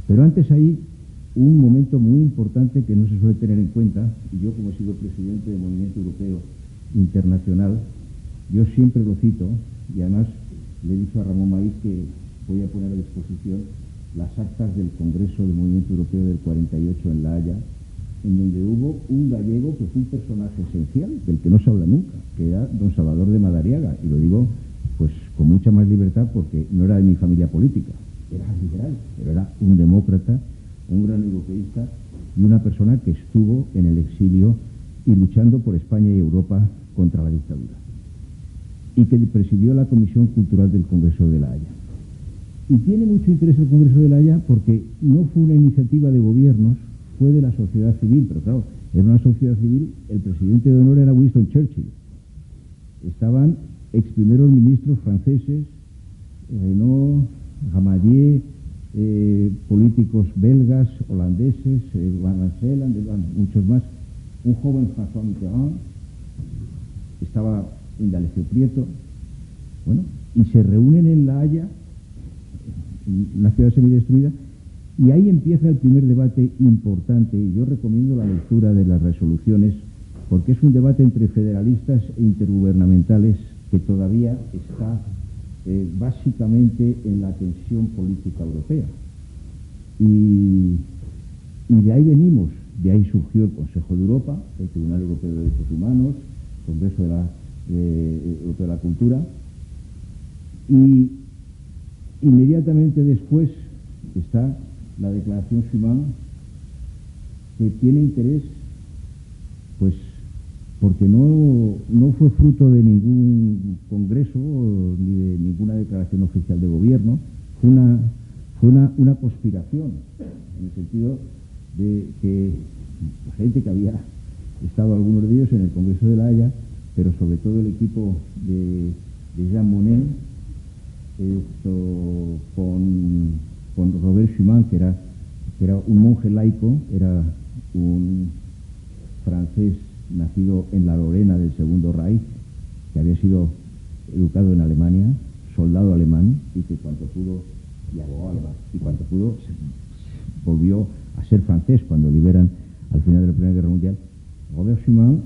Pero antes hay un momento muy importante que no se suele tener en cuenta, y yo, como he sido presidente del Movimiento Europeo Internacional, yo siempre lo cito, y además le he dicho a Ramón Maíz que voy a poner a disposición las actas del Congreso del Movimiento Europeo del 48 en La Haya, en donde hubo un gallego que fue un personaje esencial, del que no se habla nunca, que era don Salvador de Madariaga, y lo digo pues con mucha más libertad porque no era de mi familia política, era liberal, pero era un demócrata, un gran europeísta y una persona que estuvo en el exilio y luchando por España y Europa contra la dictadura, y que presidió la Comisión Cultural del Congreso de La Haya. Y tiene mucho interés el Congreso de La Haya porque no fue una iniciativa de gobiernos, fue de la sociedad civil, pero claro, en una sociedad civil el presidente de honor era Winston Churchill. Estaban ex primeros ministros franceses, Renaud, Ramadier, políticos belgas, holandeses, Van Lanceland, muchos más, un joven François Mitterrand, estaba Indalecio Prieto, bueno, y se reúnen en La Haya, una ciudad semidestruida, y ahí empieza el primer debate importante, y yo recomiendo la lectura de las resoluciones, porque es un debate entre federalistas e intergubernamentales que todavía está básicamente en la tensión política europea. Y de ahí venimos, de ahí surgió el Consejo de Europa, el Tribunal Europeo de Derechos Humanos, el Congreso Europeo de la Cultura, y inmediatamente después está la Declaración Schuman, que tiene interés, pues, porque no fue fruto de ningún congreso ni de ninguna declaración oficial de gobierno, fue una conspiración, en el sentido de que la gente que había estado, algunos de ellos, en el Congreso de La Haya, pero sobre todo el equipo de Jean Monnet, con Robert Schuman, que era un monje laico, era un francés nacido en la Lorena del Segundo Reich, que había sido educado en Alemania, soldado alemán, y que cuanto pudo, y abogado alemán, y cuanto pudo, volvió a ser francés cuando liberan al final de la Primera Guerra Mundial. Robert Schuman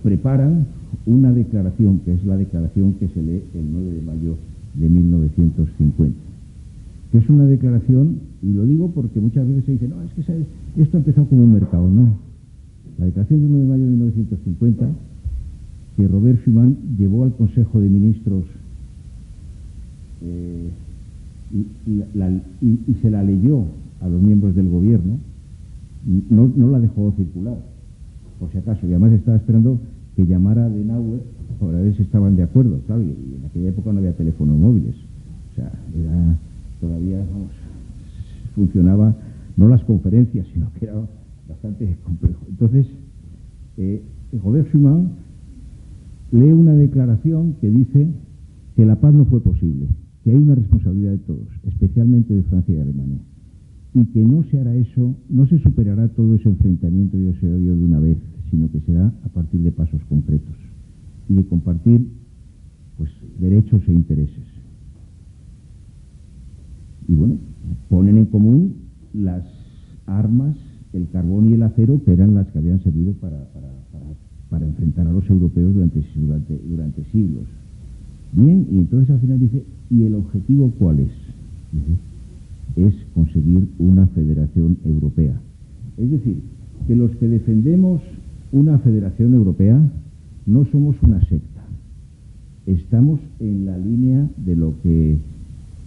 preparan una declaración, que es la declaración que se lee el 9 de mayo de 1950, que es una declaración, y lo digo porque muchas veces se dice, no, es que esto ha empezado como un mercado. No. La declaración del 9 de mayo de 1950, que Robert Schuman llevó al Consejo de Ministros y se la leyó a los miembros del gobierno, no la dejó circular, por si acaso, y además estaba esperando que llamara a Adenauer para ver si estaban de acuerdo. Claro, y en aquella época no había teléfonos móviles, o sea, todavía, vamos, funcionaba no las conferencias, sino que era bastante complejo. Entonces, Robert Schuman lee una declaración que dice que la paz no fue posible, que hay una responsabilidad de todos, especialmente de Francia y Alemania, y que no se hará eso, no se superará todo ese enfrentamiento y ese odio de una vez, sino que será a partir de pasos concretos y de compartir, pues, derechos e intereses. Y bueno, ponen en común las armas, el carbón y el acero, que eran las que habían servido para enfrentar a los europeos durante siglos. Bien, y entonces al final dice, ¿y el objetivo cuál es? Dice, es conseguir una federación europea. Es decir, que los que defendemos una federación europea no somos una secta. Estamos en la línea de lo que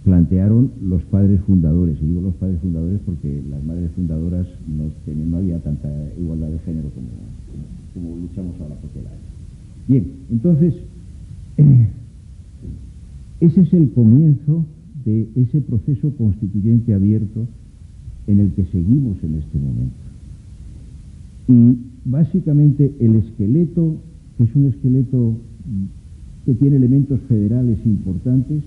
plantearon los padres fundadores. Y digo los padres fundadores porque las madres fundadoras no había tanta igualdad de género como luchamos ahora por el año. Bien, entonces, ese es el comienzo de ese proceso constituyente abierto en el que seguimos en este momento. Y básicamente el esqueleto, que es un esqueleto que tiene elementos federales importantes,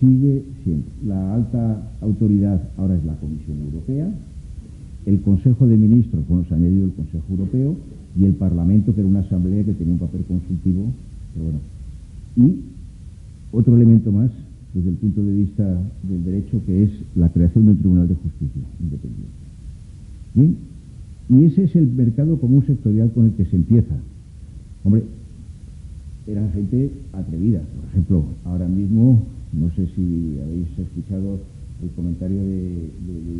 sigue siendo la alta autoridad, ahora es la Comisión Europea, el Consejo de Ministros, bueno, se ha añadido el Consejo Europeo, y el Parlamento, que era una asamblea que tenía un papel consultivo, pero bueno. Y otro elemento más, desde el punto de vista del derecho, que es la creación de un Tribunal de Justicia independiente. Bien, y ese es el mercado común sectorial con el que se empieza. Hombre, eran gente atrevida. Por ejemplo, ahora mismo, no sé si habéis escuchado el comentario de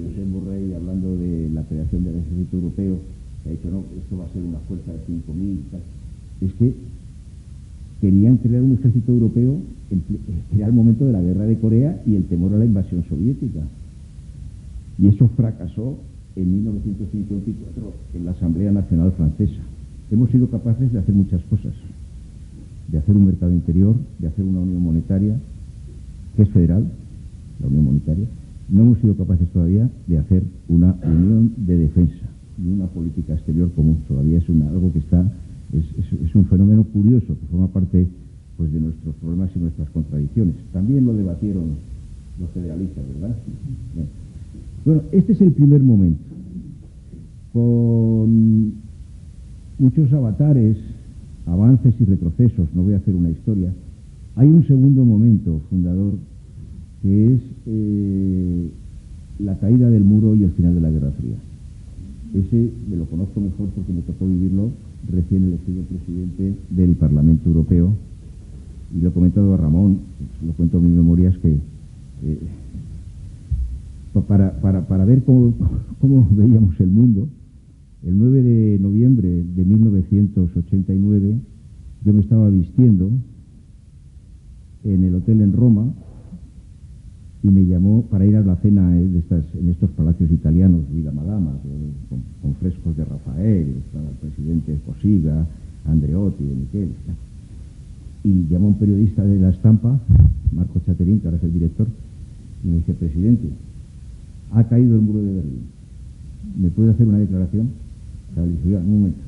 Josep Borrell hablando de la creación del ejército europeo, que ha dicho, no, esto va a ser una fuerza de 5.000 y tal. Es que querían crear un ejército europeo, era el momento de la guerra de Corea y el temor a la invasión soviética. Y eso fracasó en 1954 en la Asamblea Nacional Francesa. Hemos sido capaces de hacer muchas cosas, de hacer un mercado interior, de hacer una unión monetaria, que es federal, la unión monetaria. No hemos sido capaces todavía de hacer una unión de defensa y una política exterior común. Todavía es algo que está, es un fenómeno curioso que forma parte, pues, de nuestros problemas y nuestras contradicciones. También lo debatieron los federalistas, ¿verdad? Bien. Bueno, este es el primer momento, con muchos avatares, avances y retrocesos. No voy a hacer una historia. Hay un segundo momento fundador, que es la caída del muro y el final de la Guerra Fría. Ese me lo conozco mejor porque me tocó vivirlo recién elegido presidente del Parlamento Europeo, y lo he comentado a Ramón, lo cuento en mis memorias, que para ver cómo veíamos el mundo, el 9 de noviembre de 1989 yo me estaba vistiendo en el hotel en Roma y me llamó para ir a la cena en estos palacios italianos, Villa Madama, con frescos de Rafael, el presidente Cossiga, Andreotti, de Michel. Y llamó un periodista de La Stampa, Marco Chaterín, que ahora es el director, y me dice: presidente, ha caído el muro de Berlín. ¿Me puede hacer una declaración? Le dije: un momento,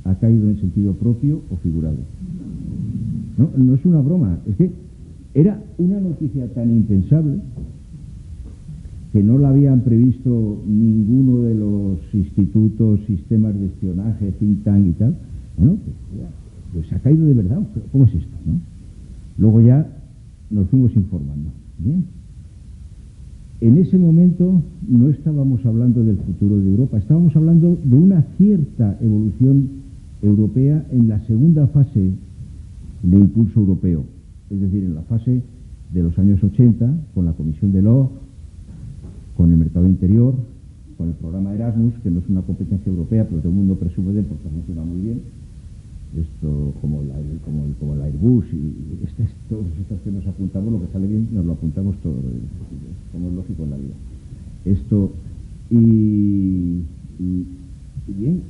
¿ha caído en sentido propio o figurado? No, no es una broma, es que era una noticia tan impensable que no la habían previsto ninguno de los institutos, sistemas de espionaje, think tank y tal. Bueno, pues ha caído de verdad. ¿Cómo es esto, no? Luego ya nos fuimos informando. Bien. En ese momento no estábamos hablando del futuro de Europa, estábamos hablando de una cierta evolución europea en la segunda fase de impulso europeo, es decir, en la fase de los años 80, con la Comisión de Delors, con el mercado interior, con el programa Erasmus, que no es una competencia europea, pero todo el mundo presume de él porque funciona muy bien. Esto, como el Airbus y todos estos que nos apuntamos, lo que sale bien nos lo apuntamos todo, como es lógico en la vida. Esto, y bien,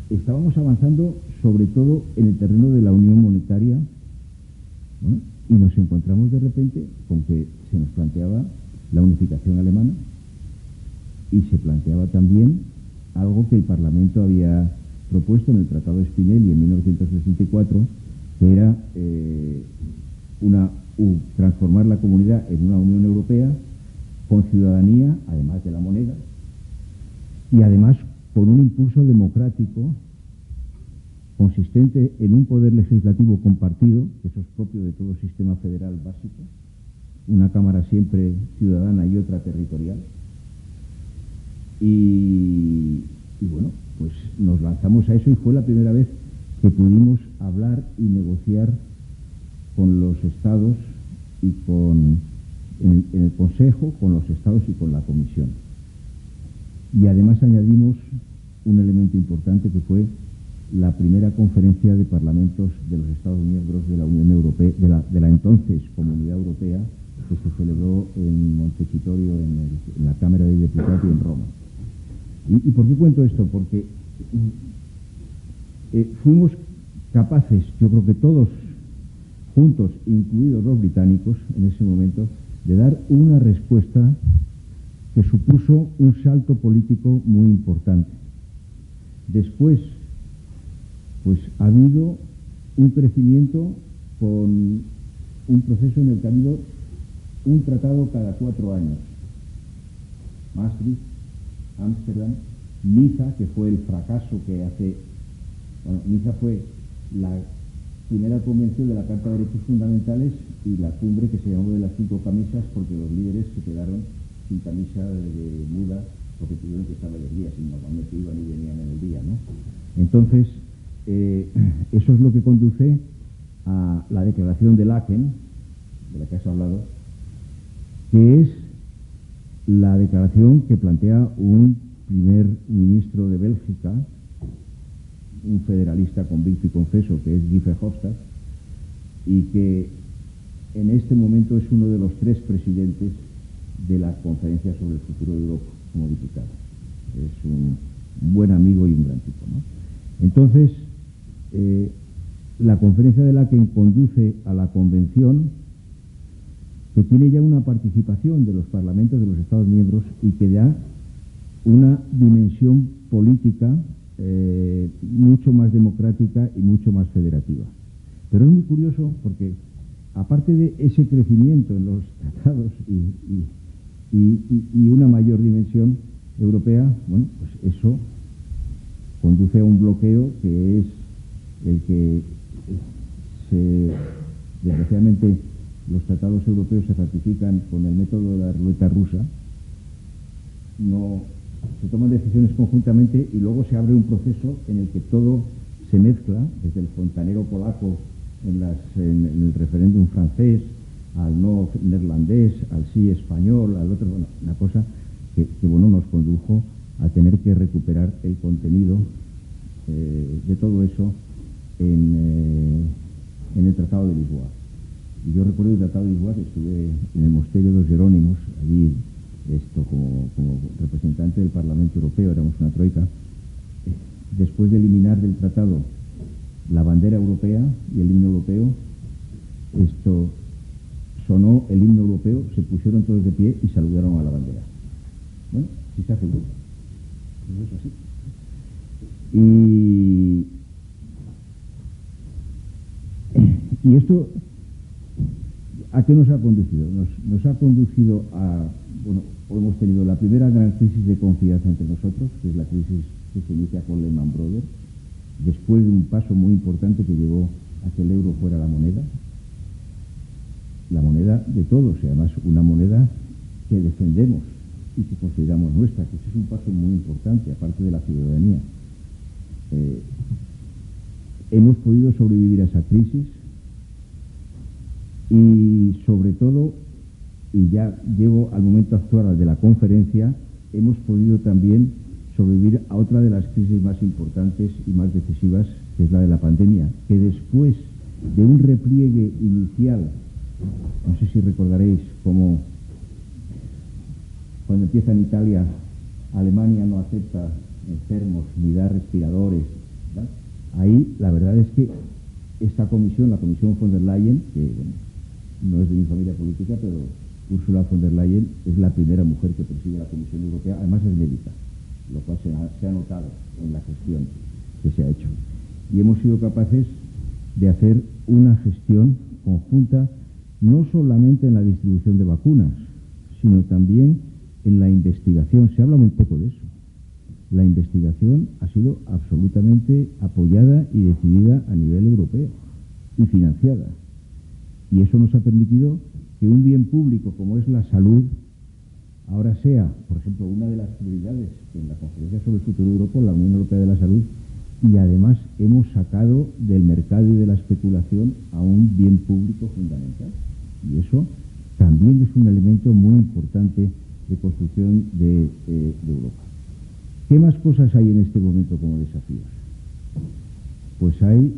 estábamos avanzando sobre todo en el terreno de la unión monetaria, ¿no? Y nos encontramos de repente con que se nos planteaba la unificación alemana y se planteaba también algo que el Parlamento había propuesto en el Tratado de Spinelli en 1964, que era transformar la comunidad en una Unión Europea con ciudadanía, además de la moneda, y además con un impulso democrático consistente en un poder legislativo compartido, que eso es propio de todo sistema federal básico, una Cámara siempre ciudadana y otra territorial. Y bueno, pues nos lanzamos a eso y fue la primera vez que pudimos hablar y negociar con los estados y en el Consejo, con los estados y con la Comisión. Y además añadimos un elemento importante, que fue la primera conferencia de parlamentos de los Estados miembros de la Unión Europea, de la entonces Comunidad Europea, que se celebró en Montecitorio, en la Cámara de Diputados y en Roma. ¿Y por qué cuento esto? Porque fuimos capaces, yo creo que todos juntos, incluidos los británicos en ese momento, de dar una respuesta que supuso un salto político muy importante. Después, pues ha habido un crecimiento con un proceso en el que ha habido un tratado cada 4 años. Maastricht, Ámsterdam, Niza, que fue el fracaso que hace... Bueno, Niza fue primera convención de la Carta de Derechos Fundamentales y la cumbre que se llamó de las 5 camisas, porque los líderes se quedaron sin camisa de muda porque tuvieron que estar varios días y normalmente iban y venían en el día, ¿no? Entonces, eso es lo que conduce a la declaración de Laeken, de la que has hablado, que es la declaración que plantea un primer ministro de Bélgica, un federalista convicto y confeso, que es Guy Verhofstadt, y que en este momento es uno de los 3 presidentes de la Conferencia sobre el Futuro de Europa como diputado. Es un buen amigo y un gran tipo, ¿no? Entonces, la conferencia de Laeken conduce a la convención, que tiene ya una participación de los parlamentos de los Estados miembros y que da una dimensión política mucho más democrática y mucho más federativa. Pero es muy curioso porque, aparte de ese crecimiento en los tratados y una mayor dimensión europea, bueno, pues eso conduce a un bloqueo que es el que desgraciadamente los tratados europeos se ratifican con el método de la ruleta rusa. No se toman decisiones conjuntamente y luego se abre un proceso en el que todo se mezcla, desde el fontanero polaco en el referéndum francés, al no neerlandés, al sí español, al otro, bueno, una cosa que bueno, nos condujo a tener que recuperar el contenido de todo eso en el Tratado de Lisboa. Y yo recuerdo el Tratado de Lisboa, que estuve en el Monasterio de los Jerónimos, allí como representante del Parlamento Europeo, éramos una troika. Después de eliminar del tratado la bandera europea y el himno europeo, sonó el himno europeo, se pusieron todos de pie y saludaron a la bandera. Bueno, sí se hace Europa. Eso es así. Y esto, ¿a qué nos ha conducido? Nos ha conducido a, bueno, hemos tenido la primera gran crisis de confianza entre nosotros, que es la crisis que se inicia con Lehman Brothers, después de un paso muy importante que llevó a que el euro fuera la moneda de todos, y además una moneda que defendemos y que consideramos nuestra, que ese es un paso muy importante, aparte de la ciudadanía. Hemos podido sobrevivir a esa crisis y, sobre todo, y ya llego al momento actual, al de la conferencia, hemos podido también sobrevivir a otra de las crisis más importantes y más decisivas, que es la de la pandemia, que después de un repliegue inicial, no sé si recordaréis cómo cuando empieza en Italia, Alemania no acepta enfermos ni da respiradores, ¿verdad? Ahí la verdad es que esta comisión, la Comisión von der Leyen, que bueno, no es de mi familia política, pero Ursula von der Leyen es la primera mujer que preside la Comisión Europea, además es médica, lo cual se ha notado en la gestión que se ha hecho. Y hemos sido capaces de hacer una gestión conjunta, no solamente en la distribución de vacunas, sino también en la investigación. Se habla muy poco de eso. La investigación ha sido absolutamente apoyada y decidida a nivel europeo y financiada. Y eso nos ha permitido que un bien público como es la salud ahora sea, por ejemplo, una de las prioridades en la Conferencia sobre el Futuro de Europa, la Unión Europea de la Salud, y además hemos sacado del mercado y de la especulación a un bien público fundamental. Y eso también es un elemento muy importante de construcción de Europa. ¿Qué más cosas hay en este momento como desafíos? Pues hay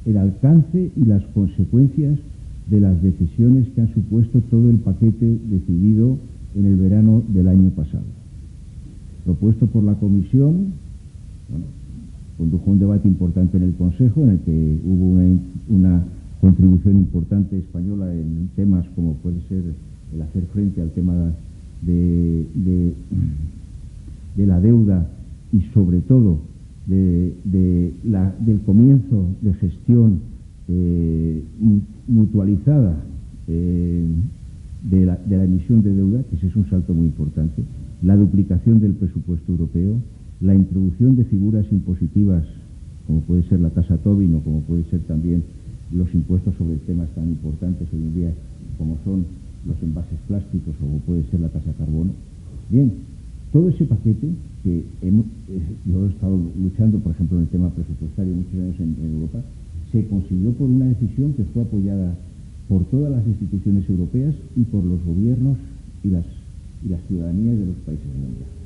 el alcance y las consecuencias de las decisiones que han supuesto todo el paquete decidido en el verano del año pasado. Propuesto por la Comisión, bueno, condujo un debate importante en el Consejo, en el que hubo una contribución importante española en temas como puede ser el hacer frente al tema de la deuda y, sobre todo, del comienzo de gestión mutualizada de la emisión de deuda, que ese es un salto muy importante, la duplicación del presupuesto europeo, la introducción de figuras impositivas como puede ser la tasa Tobin o como puede ser también los impuestos sobre temas tan importantes hoy en día como son los envases plásticos o como puede ser la tasa carbono. Bien, todo ese paquete que yo he estado luchando, por ejemplo, en el tema presupuestario muchos años en Europa, se consiguió por una decisión que fue apoyada por todas las instituciones europeas y por los gobiernos y las ciudadanías de los países miembros.